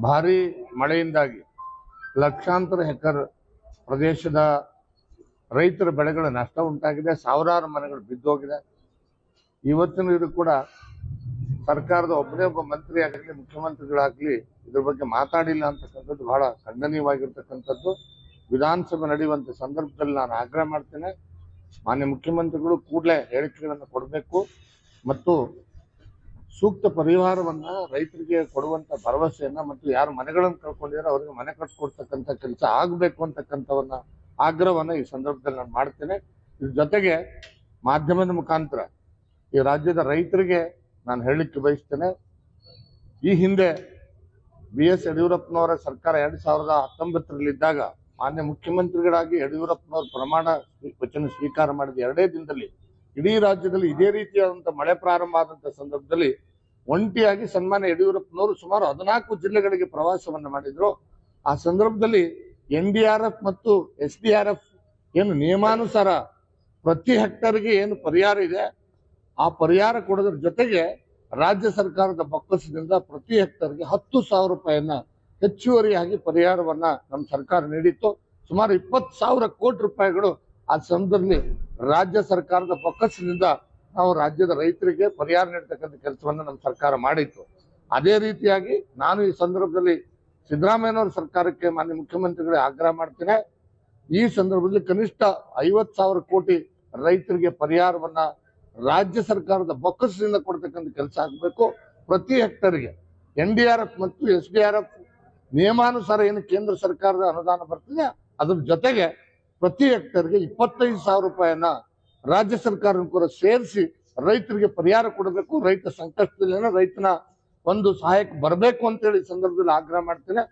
ಭಾರಿ ಮಳೆಯಿಂದಾಗಿ ಲಕ್ಷಾಂತರ ಎಕರೆ ಪ್ರದೇಶದ ರೈತರ ಬೆಳೆಗಳ ನಷ್ಟ ಉಂಟಾಗಿದೆ. ಸಾವಿರಾರು ಮನೆಗಳು ಬಿದ್ದೋಗಿದೆ. ಇವತ್ತಿನ ಇದು ಕೂಡ ಸರ್ಕಾರದ ಒಬ್ಬನೇ ಒಬ್ಬ ಮಂತ್ರಿ ಆಗಲಿ ಮುಖ್ಯಮಂತ್ರಿಗಳಾಗ್ಲಿ ಇದ್ರ ಬಗ್ಗೆ ಮಾತಾಡಿಲ್ಲ ಅಂತಕ್ಕಂಥದ್ದು ಬಹಳ ಖಂಡನೀಯವಾಗಿರ್ತಕ್ಕಂಥದ್ದು. ವಿಧಾನಸಭೆ ನಡೆಯುವಂತ ಸಂದರ್ಭದಲ್ಲಿ ನಾನು ಆಗ್ರಹ ಮಾಡ್ತೇನೆ, ಮಾನ್ಯ ಮುಖ್ಯಮಂತ್ರಿಗಳು ಕೂಡಲೇ ಹೇಳಿಕೆಗಳನ್ನು ಕೊಡಬೇಕು ಮತ್ತು ಸೂಕ್ತ ಪರಿಹಾರವನ್ನ ರೈತರಿಗೆ ಕೊಡುವಂತ ಭರವಸೆಯನ್ನ ಮತ್ತು ಯಾರು ಮನೆಗಳನ್ನು ಕಳ್ಕೊಂಡಿದ್ದಾರೆ ಅವರಿಗೆ ಮನೆ ಕಟ್ಕೊಡ್ತಕ್ಕಂಥ ಕೆಲಸ ಆಗಬೇಕು ಅಂತಕ್ಕಂಥವನ್ನ ಆಗ್ರಹವನ್ನ ಈ ಸಂದರ್ಭದಲ್ಲಿ ನಾನು ಮಾಡ್ತೇನೆ. ಇದ್ರ ಜೊತೆಗೆ ಮಾಧ್ಯಮದ ಮುಖಾಂತರ ಈ ರಾಜ್ಯದ ರೈತರಿಗೆ ನಾನು ಹೇಳಲಿಕ್ಕೆ ಬಯಸ್ತೇನೆ, ಈ ಹಿಂದೆ BS ಯಡಿಯೂರಪ್ಪನವರ ಸರ್ಕಾರ 2019ರಲ್ಲಿದ್ದಾಗ ಮಾನ್ಯ ಮುಖ್ಯಮಂತ್ರಿಗಳಾಗಿ ಯಡಿಯೂರಪ್ಪನವರು ಪ್ರಮಾಣ ವಚನ ಸ್ವೀಕಾರ ಮಾಡಿದ 2 ದಿನದಲ್ಲಿ ಇಡೀ ರಾಜ್ಯದಲ್ಲಿ ಇದೇ ರೀತಿಯಾದಂತಹ ಮಳೆ ಪ್ರಾರಂಭ ಆದಂತಹ ಸಂದರ್ಭದಲ್ಲಿ ಒಂಟಿಯಾಗಿ ಸನ್ಮಾನ್ಯ ಯಡಿಯೂರಪ್ಪನವರು ಸುಮಾರು 14 ಜಿಲ್ಲೆಗಳಿಗೆ ಪ್ರವಾಸವನ್ನ ಮಾಡಿದ್ರು. ಆ ಸಂದರ್ಭದಲ್ಲಿ NDRF ಮತ್ತು SDRF ಏನು ನಿಯಮಾನುಸಾರ ಪ್ರತಿ ಹೆಕ್ಟರ್ಗೆ ಏನು ಪರಿಹಾರ ಇದೆ ಆ ಪರಿಹಾರ ಕೊಡೋದ್ರ ಜೊತೆಗೆ ರಾಜ್ಯ ಸರ್ಕಾರದ ಬೊಕ್ಕಸದಿಂದ ಪ್ರತಿ ಹೆಕ್ಟರ್ಗೆ 10,000 ರೂಪಾಯಿಯನ್ನ ಹೆಚ್ಚುವರಿಯಾಗಿ ಪರಿಹಾರವನ್ನ ನಮ್ಮ ಸರ್ಕಾರ ನೀಡಿತ್ತು. ಸುಮಾರು 20,000 ಕೋಟಿ ರೂಪಾಯಿಗಳು ಆ ಸಂದರ್ಭದಲ್ಲಿ ರಾಜ್ಯ ಸರ್ಕಾರದ ಬೊಕ್ಕಸದಿಂದ ನಾವು ರಾಜ್ಯದ ರೈತರಿಗೆ ಪರಿಹಾರ ನೀಡತಕ್ಕಂಥ ಕೆಲಸವನ್ನ ನಮ್ಮ ಸರ್ಕಾರ ಮಾಡಿತ್ತು. ಅದೇ ರೀತಿಯಾಗಿ ನಾನು ಈ ಸಂದರ್ಭದಲ್ಲಿ ಸಿದ್ದರಾಮಯ್ಯನವರ ಸರ್ಕಾರಕ್ಕೆ ಮಾನ್ಯ ಮುಖ್ಯಮಂತ್ರಿಗಳಿಗೆ ಆಗ್ರಹ ಮಾಡ್ತೇನೆ, ಈ ಸಂದರ್ಭದಲ್ಲಿ ಕನಿಷ್ಠ 50,000 ಕೋಟಿ ರೈತರಿಗೆ ಪರಿಹಾರವನ್ನ ರಾಜ್ಯ ಸರ್ಕಾರದ ಬೊಕ್ಕಸದಿಂದ ಕೊಡ್ತಕ್ಕಂಥ ಕೆಲಸ ಆಗಬೇಕು. ಪ್ರತಿ ಹೆಕ್ಟರ್ಗೆ NDRF ಮತ್ತು SDRF ನಿಯಮಾನುಸಾರ ಏನು ಕೇಂದ್ರ ಸರ್ಕಾರದ ಅನುದಾನ ಬರ್ತದೆ ಅದ್ರ ಜೊತೆಗೆ ಪ್ರತಿ ಹೆಕ್ಟರ್ಗೆ 25,000 ರೂಪಾಯಿಯನ್ನ ರಾಜ್ಯ ಸರ್ಕಾರ ಕೂಡ ಸೇರಿಸಿ ರೈತರಿಗೆ ಪರಿಹಾರ ಕೊಡಬೇಕು. ರೈತ ಸಂಕಷ್ಟದಲ್ಲಿ ರೈತನ ಒಂದು ಸಹಾಯಕ್ಕೆ ಬರಬೇಕು ಅಂತೇಳಿ ಸಂದರ್ಭದಲ್ಲಿ ಆಗ್ರಹ ಮಾಡ್ತೇನೆ.